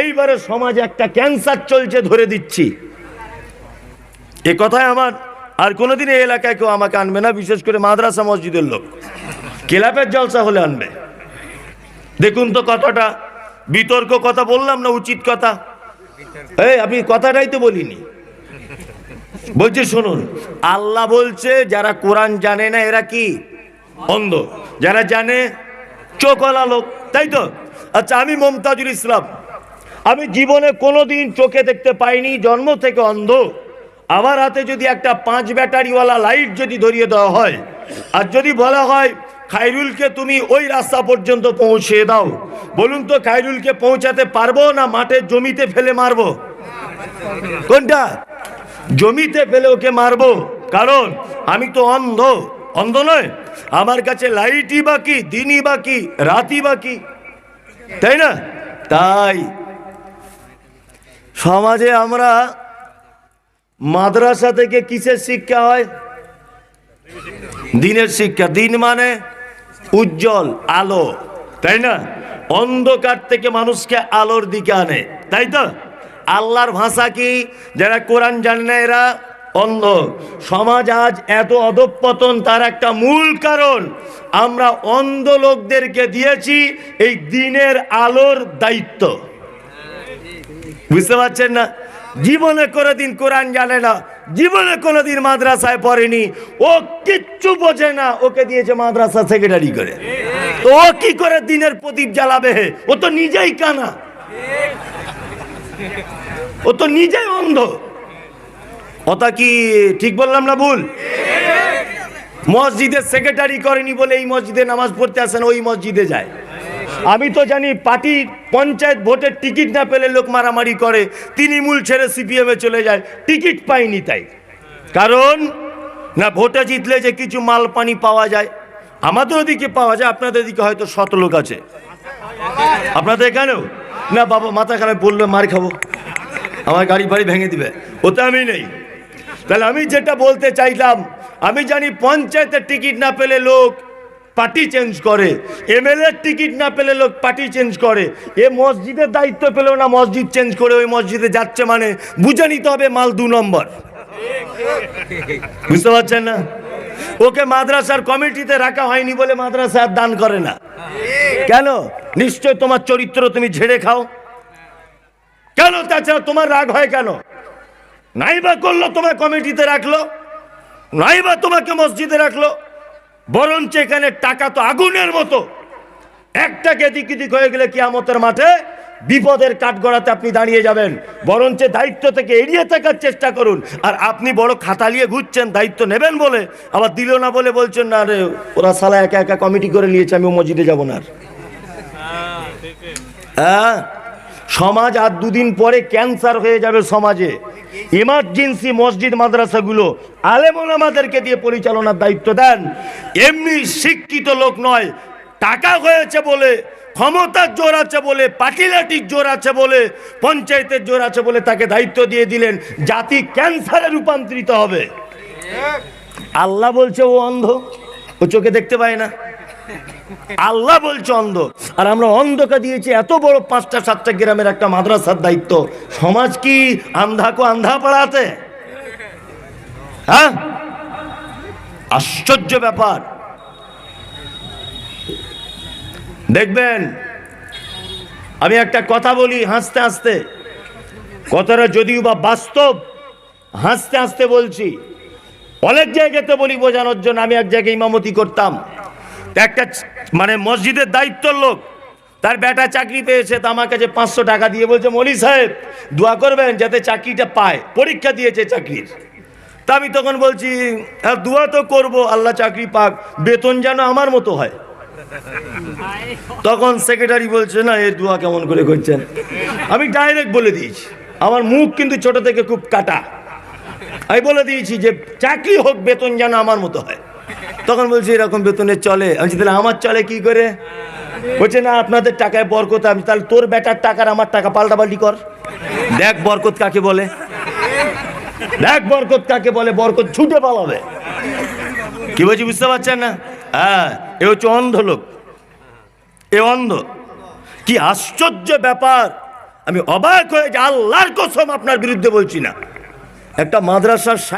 এইবারে সমাজে একটা ক্যান্সার চলছে, ধরে দিচ্ছি। এ কথায় আমার আর কোনোদিন এই এলাকায় কেউ আমাকে আনবে না, বিশেষ করে মাদ্রাসা মসজিদের লোক। ক্লাবের জলসা হলে আনবে। দেখুন তো কতটা বিতর্ক কথা বললাম না, উচিত কথা। এই আপনি কথাটাই তো বলিনি। বলছে শুনুন, আল্লাহ বলছে যারা কোরআন জানে না এরা কি অন্ধ, যারা জানে চোখওয়ালা লোক, তাই তো? আচ্ছা, আমি মমতাজুল ইসলাম, আমি জীবনে কোনোদিন চোখে দেখতে পাইনি, জন্ম থেকে অন্ধ। আমার হাতে যদি একটা 5 ব্যাটারিওয়ালা লাইট যদি ধরিয়ে দেওয়া হয়, আর যদি বলা হয় খায়রুলকে তুমি ওই রাস্তা পর্যন্ত পৌঁছে দাও, বলুন তো খায়রুলকে পৌঁছাতে পারবো না মাঠের জমিতে ফেলে মারবো? কোনটা? জমিতে ফেলে ওকে মারবো, কারণ আমি তো অন্ধ। অন্ধ নয়, আমার কাছে লাইটই বাকি, দিনই বাকি, রাতই বাকি, তাই না? তাই সমাজে আমরা মাদ্রাসা থেকে কিসের শিক্ষা হয়? দিনের শিক্ষা। দিন মানে উজ্জ্বল আলো, তাই না? অন্ধকার থেকে মানুষকে আলোর দিকে আনে, তাই তো? আল্লাহর ভাষা কি? যারা কোরআন জানে না এরা অন্ধ। সমাজ আজ এত অধঃপতন, তার একটা মূল কারণ আমরা অন্ধ লোকদেরকে দিয়েছি এই দিনের আলোর দায়িত্ব। বুঝতে পারছেন না? জীবনে কোনোদিন কোরআন জানে না, জীবনে কোনোদিন মাদ্রাসায় পড়েনি, ও কিচ্ছু বোঝে না, ওকে দিয়েছে মাদ্রাসা সেক্রেটারি করে। তো ও কি করে দিনের প্রদীপ জ্বালাবে? ও তো নিজেই কানা, ও তো নিজেই অন্ধ। কথা কি ঠিক বললাম না ভুল? মসজিদের সেক্রেটারি করেনি বলে এই মসজিদে নামাজ পড়তে আসেন, ওই মসজিদে যায়। আমি তো জানি পার্টি পঞ্চায়েত ভোটের টিকিট না পেলে লোক মারামারি করে, তৃণমূল ছেড়ে সিপিএমে চলে যায়, টিকিট পাইনি তাই। কারণ না ভোটে জিতলে যে কিছু মাল পানি পাওয়া যায়, আমাদের ওদিকে পাওয়া যায়, আপনাদের দিকে হয়তো 100 লোক আছে, আপনাদের এখানেও না। বাবা মাথা খারাপ বললে মার খাবো, আমার গাড়ি ফাড়ি ভেঙে দিবে, ওতে আমি নেই। তাহলে আমি যেটা বলতে চাইলাম, আমি জানি পঞ্চায়েতের টিকিট না পেলে লোক পার্টি চেঞ্জ করে, এমএলএ টিকিট না পেলে লোক পার্টি চেঞ্জ করে। এ মসজিদের দায়িত্ব পেলেও না মসজিদ চেঞ্জ করে ওই মসজিদে যাচ্ছে, মানে বুঝে নিতে হবে মাল 2 নম্বর। বুঝতে পারছেন না? ওকে মাদ্রাসার কমিটিতে রাখা হয়নি বলে মাদ্রাসা আর দান করে না। কেন? নিশ্চয় তোমার চরিত্র তুমি ঝেড়ে খাও। কেন? তাছাড়া তোমার রাগ হয় কেন? নাইবা করলো তোমার কমিটিতে রাখলো, নাইবা তোমাকে মসজিদে রাখলো, বরঞ্চ এখানে টাকা তো আগুনের মতো, একটাকে এদিক ওদিক হয়ে গেলে কিয়ামতের মাঠে বিপদের কাঠগড়াতে আপনি দাঁড়িয়ে যাবেন। বরঞ্চ দায়িত্ব থেকে এড়িয়ে থাকার চেষ্টা করুন। আর আপনি বড় খাতা নিয়ে ঘুরছেন দায়িত্ব নেবেন বলে, আবার দিল না বলে বলছেন না রে ওরা সালা একা একা কমিটি করে নিয়েছে, আমি মসজিদে যাব না। হ্যাঁ, সমাজ আর 2 দিন পরে ক্যান্সার হয়ে যাবে সমাজে। ইমার্জেন্সি মসজিদ মাদ্রাসাগুলো আলেম ওলামাদেরকে দিয়ে পরিচালনার দায়িত্ব দেন। এমনি শিক্ষিত লোক নয়, টাকা হয়েছে বলে, ক্ষমতার জোর আছে বলে, পার্টিলাটির জোর আছে বলে, পঞ্চায়েতের জোর আছে বলে তাকে দায়িত্ব দিয়ে দিলেন। জাতি ক্যান্সারে রূপান্তরিত হবে। আল্লাহ বলছে ও অন্ধ, ও চোখে দেখতে পায় না। আল্লাহ বলছে অন্ধ, আর আমরা অন্ধকে দিয়েছি এত বড় 5টা 7টা গ্রামের একটা মাদ্রাসার দায়িত্ব। সমাজ কি আন্ধা কো আন্ধা পড়াতে? হ্যাঁ, আশ্চর্য ব্যাপার। দেখবেন, আমি একটা কথা বলি হাসতে হাসতে, কথাটা যদিও বা বাস্তব, হাসতে হাসতে বলছি। অনেক জায়গাতে বলি বোঝানোর জন্য। আমি এক জায়গায় ইমামতি করতাম, একটা মানে মসজিদের দায়িত্বর লোক, তার বেটা চাকরি পেয়েছে, তো আমার কাছে 500 টাকা দিয়ে বলছে মৌলভী সাহেব দোয়া করবেন যাতে চাকরিটা পায়, পরীক্ষা দিয়েছে চাকরির। তা আমি তখন বলছি হ্যাঁ দোয়া তো করবো, আল্লাহ চাকরি পাক, বেতন যেন আমার মতো হয়। তখন সেক্রেটারি বলছে না এ দোয়া কেমন করে করছেন। আমি ডাইরেক্ট বলে দিয়েছি, আমার মুখ কিন্তু ছোট থেকে খুব কাটা, আমি বলে দিয়েছি যে চাকরি হোক, বেতন যেন আমার মতো হয়। তখন বলছি এরকম বেতনে চলে? আমি তাহলে আমার চলে কি করে? বলছে না আপনাদের টাকায় বরকত। আমি তাহলে তোর বেটার টাকার আমার টাকা পাল্টাপাল্টি কর, দেখ বরকত কাকে বলে, দেখ বরকত কাকে বলে, বরকত ছুটে পালাবে। কি বলছি বুঝতে পারছেন না? হ্যাঁ, এ হচ্ছে অন্ধ লোক, এ অন্ধ। কি আশ্চর্য ব্যাপার! আমি অবাক হয়ে যে আল্লাহর কসম আপনার বিরুদ্ধে বলছি না, একটা মাদ্রাসার